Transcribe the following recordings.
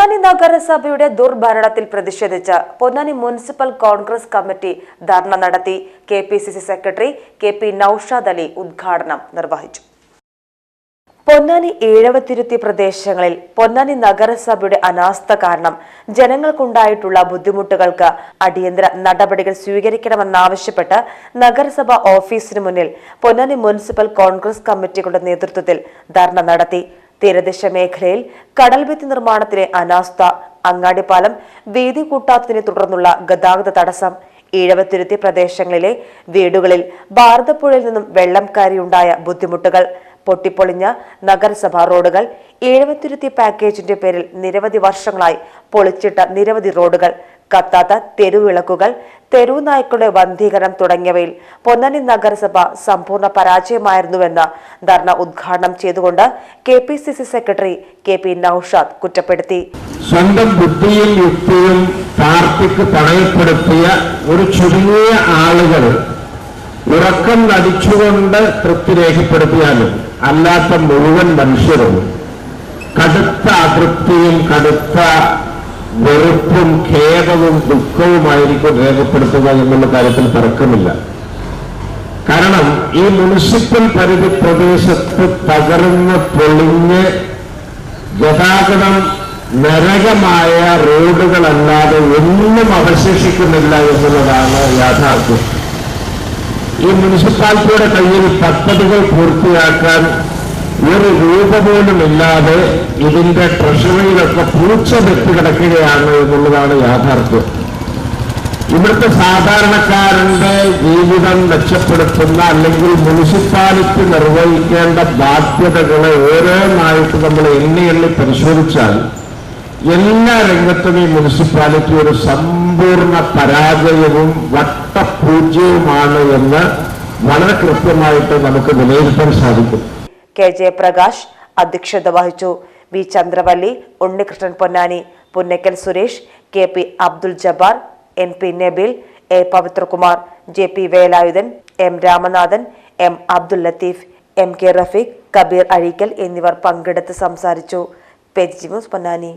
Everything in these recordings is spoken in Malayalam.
പൊന്നാനി നഗരസഭയുടെ ദുർഭരണത്തിൽ പ്രതിഷേധിച്ച് പൊന്നാനി മുനിസിപ്പൽ കോൺഗ്രസ് കമ്മിറ്റി ധർണ നടത്തി. KPCC secretary KP Naushad Ali ഉദ്ഘാടനം നിർവഹിച്ചു. പൊന്നാനി ഏഴവത്തിരുത്തി പ്രദേശങ്ങളിൽ പൊന്നാനി നഗരസഭയുടെ അനാസ്ഥ കാരണം ജനങ്ങൾക്കുണ്ടായിട്ടുള്ള ബുദ്ധിമുട്ടുകൾക്ക് അടിയന്തര നടപടികൾ സ്വീകരിക്കണമെന്നാവശ്യപ്പെട്ട് നഗരസഭ ഓഫീസിന് മുന്നിൽ പൊന്നാനി മുനിസിപ്പൽ കോൺഗ്രസ് കമ്മിറ്റികളുടെ നേതൃത്വത്തിൽ ധർണ നടത്തി. തീരദേശ മേഖലയിൽ കടൽഭിത്തി നിർമ്മാണത്തിലെ അനാസ്ഥ, അങ്ങാടിപ്പാലം വീതി കൂട്ടാത്തതിനെ തുടർന്നുള്ള ഗതാഗത തടസ്സം, ഏഴവത്തിരുത്തി പ്രദേശങ്ങളിലെ വീടുകളിൽ ഭാരതപ്പുഴയിൽ നിന്നും വെള്ളം കയറിയുണ്ടായ ബുദ്ധിമുട്ടുകൾ, പൊട്ടിപ്പൊളിഞ്ഞ നഗരസഭാ റോഡുകൾ, ഏഴവത്തിരുത്തി പാക്കേജിന്റെ പേരിൽ നിരവധി വർഷങ്ങളായി പൊളിച്ചിട്ട നിരവധി റോഡുകൾ, കത്താത്ത തെരുവിളക്കുകൾ, തെരുവു നായ്ക്കളുടെ വന്ധീകരണം തുടങ്ങിയവയിൽ പൊന്നാനി നഗരസഭ സമ്പൂർണ്ണ പരാജയമായിരുന്നുവെന്ന് ധർണ ഉദ്ഘാടനം ചെയ്തുകൊണ്ട് KPCC സെക്രട്ടറി KP നൌഷാദ് കുറ്റപ്പെടുത്തി. സ്വന്തം ബുദ്ധിയും യുക്തിയും പാർട്ടിക്ക് പണയപ്പെടുത്തിയ ഒരു ചുരുങ്ങിയ ആളുകൾ ഉറക്കം നടിച്ചുകൊണ്ട് തൃപ്തി രേഖപ്പെടുത്തിയാലും അല്ലാത്ത മുഴുവൻ മനുഷ്യരും കടുത്ത അതൃപ്തിയും കടുത്ത വെറുപ്പും ഖേദവും ദുഃഖവുമായിരിക്കും രേഖപ്പെടുത്തുക എന്നുള്ള കാര്യത്തിൽ തർക്കമില്ല. കാരണം ഈ മുനിസിപ്പൽ പരിധി പ്രദേശത്ത് തകർന്ന് പൊളിഞ്ഞ് ഗതാഗതം നരകമായ റോഡുകളല്ലാതെ ഒന്നും അവശേഷിക്കുന്നില്ല എന്നുള്ളതാണ് യാഥാർത്ഥ്യം. ഈ മുനിസിപ്പാലിറ്റിയുടെ കയ്യിൽ പദ്ധതികൾ പൂർത്തിയാക്കാൻ ഒരു രൂപ പോലും ഇല്ലാതെ ഇതിന്റെ ട്രഷറിയിലൊക്കെ പൂച്ച വെച്ച് കിടക്കുകയാണ് എന്നുള്ളതാണ് യാഥാർത്ഥ്യം. ഇവിടുത്തെ സാധാരണക്കാരന്റെ ജീവിതം മെച്ചപ്പെടുത്തുന്ന അല്ലെങ്കിൽ മുനിസിപ്പാലിറ്റി നിർവഹിക്കേണ്ട ബാധ്യതകളെ ഓരോന്നായിട്ട് നമ്മൾ എണ്ണി പരിശോധിച്ചാൽ എല്ലാ രംഗത്തും ഈ മുനിസിപ്പാലിറ്റി ഒരു സമ്പൂർണ്ണ പരാജയവും വട്ടപൂജ്യവുമാണ് എന്ന് വളരെ കൃത്യമായിട്ട് നമുക്ക് വിലയിരുത്താൻ സാധിക്കും. KJ പ്രകാശ് അധ്യക്ഷത വഹിച്ചു. V Chandravalli, Unnikrishnan Ponnani, Punnakkal Suresh, KP Abdul Jabbar, NP Nabeel, A Pavithrakumar, JP Velayudhan, M Ramanathan, M Abdul Latheef, MK Rafeeq, Kabir Azhikkal എന്നിവർ പങ്കെടുത്ത് സംസാരിച്ചു. പൊന്നാനി.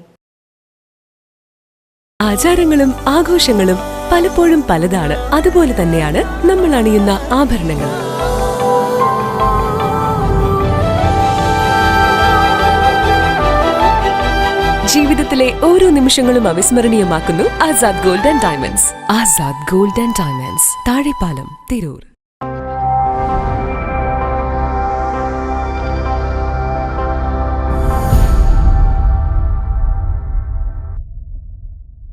ആചാരങ്ങളും ആഘോഷങ്ങളും പലപ്പോഴും പലതാണ്. അതുപോലെ തന്നെയാണ് നമ്മൾ അണിയുന്ന ആഭരണങ്ങൾ. ജീവിതത്തിലെ ഓരോ നിമിഷങ്ങളും അവിസ്മരണീയമാക്കുന്നു Azad gold and diamonds. Azad gold and diamonds, Thazhepalam, Tirur.